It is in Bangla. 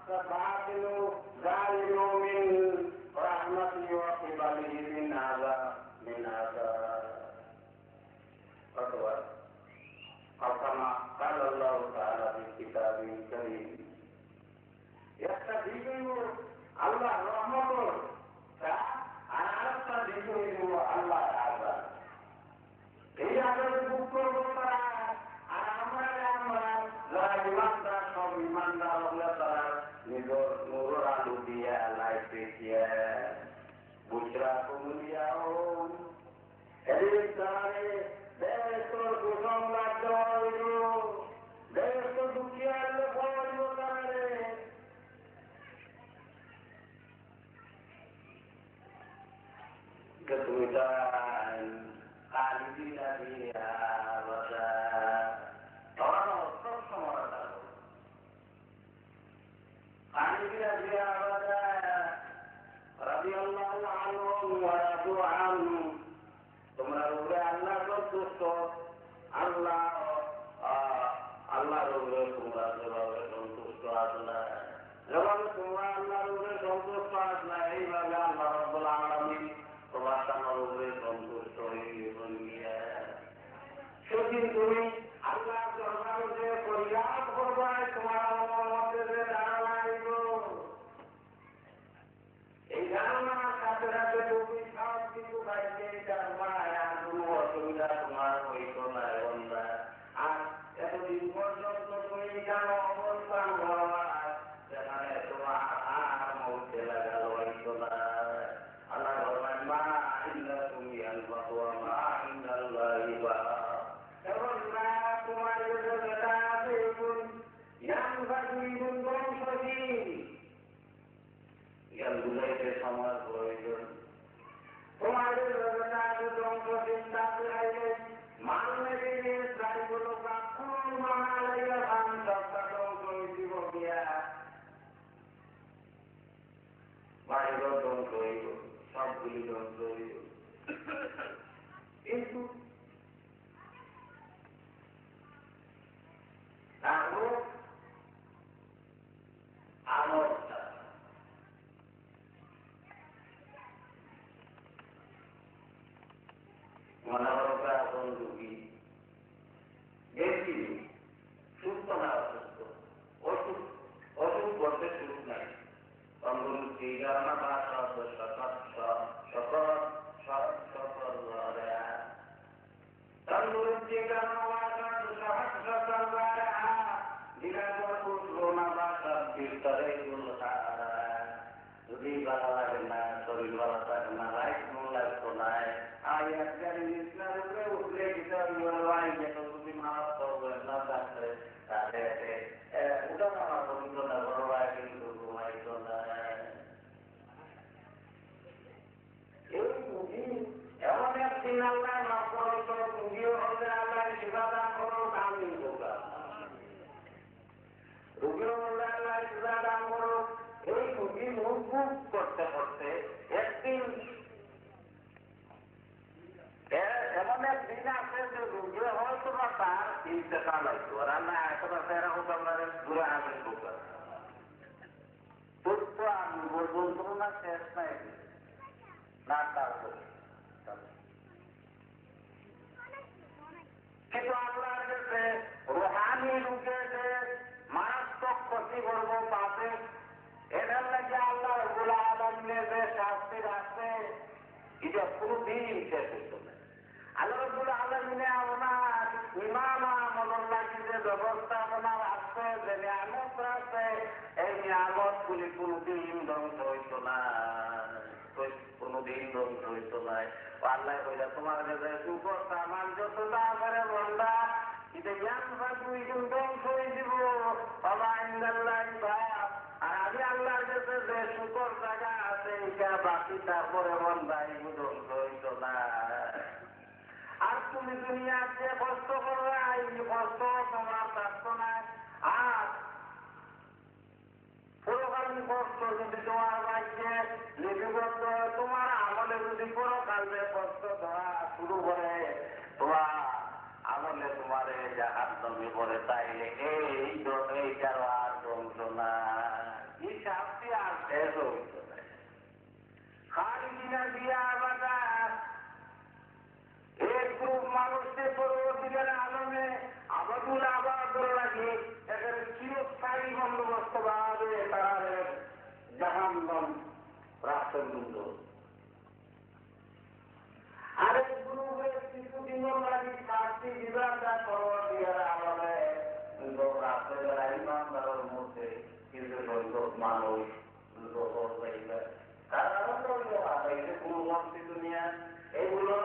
فباطل ظالم من رحمته وقبله من عذاب أو كما قال الله تعالى في كتابه الكريم يستجيب الله رحمته আরেকটা বিষয় হল আল্লাহ আযাব। এই আযাবের মুখ করবো তারা, আর আমরা যারা ইমানদার সব ইমানদার হলে তারা নিজের নূরের আলো দিয়া লাইট দেখিয়ে বুঝরা কমলিয়াও এদিন তারে দেশ কুসংবাদ দেওয়া হইল, দেশ দুঃখিয়ার লোক হইল তারে। Kesulitan alidina dia wasa orang semua tahu alidina dia wasa radhiyallahu anhu wa radu anhu tumra Allah berdoa Allah rule tumra berdoa Allah jawab tumra Allah rule berdoa Allah ini Allah Rabbul Alamin সেদিন তুমি আল্লাহ দরবারে যে ফরিয়াদ করবে তোমার মধ্যে যে ধারণা আইব, এই ধারণার সাথে সাথে তুমি সব কিছু বাইরে কোনো অসুবিধা তোমার হইত না। আর এতদিন পর্যন্ত তুমি জানো অবস্থান করবা সেখানে তোমার আর মধ্যে লাগাল হইত না। আল্লাহ বলেন মা ইন্দাকুম ইয়ানফাউ ওয়া মা ইনদাল্লাহি বাক। এবং না তোমার কাছে যেটা আছে এখন ইয়ানফাউ ইবুন বংশহীন জ্ঞান বুঝাইতে সময় প্রয়োজন। তোমাদের যেটা আছে বংশহীন তাতে আইলে মানবে দিয়ে প্রায়গুলো কাকুন মানালাইয়া ভান সবটা ধ্বংস হইব গিয়া বাড়িঘর ধ্বংস হইব, সবগুলি ধ্বংস হইব। কিন্তু আমলটা মনে হলো এখন রুগী বেশি সুস্থ না অসুস্থ, অসুখ বলতে সুখ নাই। তন্দুরুস্তি গানা বা তন্দুরুস্তি গানা যদি ভালো লাগে না, শরীর ভালো থাকে না, লাইফ মন লাগতো না, উঠলে যদি মাছ করবেন না থাকলে ওটা আমার অভিজ্ঞতা বড় হয় কিন্তু ঘুমাইতো না। এমন একদিন আল্লাহ নকল রুগীও হলে আল্লাহ সেবাদান করো আমি দোকান রুগীও হলে আল্লাহ সেবাদান করো। এই রুগী মুখ করতে করতে একদিন এমন একদিন আছে যে রুগী হয়তো বা তার ইন্তেকাল হইতো আর আল্লাহ এতটা এরকম আপনার ঘুরে আনবেন দোকান তথ্য আমি বলবো না শেষ নাই না তার কিন্তু আল্লাহর কাছে রুহানি রূপে যে মারাত্মক ক্ষতি করবো পাবে এটার লাগে আল্লাহ রাব্বুল আলামিনের যে শাস্তি আছে এটা কোনদিন শেষ হইত না। আল্লাহ রাব্বুল আলামিনে আপনার ইমাম আমলের লাগি যে ব্যবস্থাপনা আছে, যে নিয়ামত আছে, এই নিয়ামত গুলি কোনদিন ধ্বংস হইত না, কোনদিন ধ্বংস হইত নাই। আল্লাহ কইলা তোমার কাছে শুকর সামান যত না করে বন্ধা এটা জ্ঞান দুই গুণ ধ্বংস হয়ে দিব বাবা ইন্দাল্লাহ। আর আমি আল্লাহর কাছে যে শুকর জায়গা আছে এটা বাকি তারপরে বন্ধা এগুলো ধ্বংস হইত না। আর তুমি দুনিয়ার যে কষ্ট করবে এই কষ্ট তোমার থাকতো না। আর পুরোকালীন কষ্ট যদি তোমার ভাগ্যে লিপিবদ্ধ তোমার আমলে যদি পুরোকালে কষ্ট দেওয়া শুরু করে তোমার আমলে তোমার জাহান্নামে পড়ে তাইলে এইটার আর ধ্বংস না। পর্যন্ত। আরেক গ্রুপে কিছুদিনের লাগি শাস্তি দিবার যা করবার দিয়ার আলাদা রাত্রেবেলা ইমানদারের মধ্যে কিছু সংখ্যক মানুষ কারণ কোনো বঞ্চিত নিয়ে এগুলোর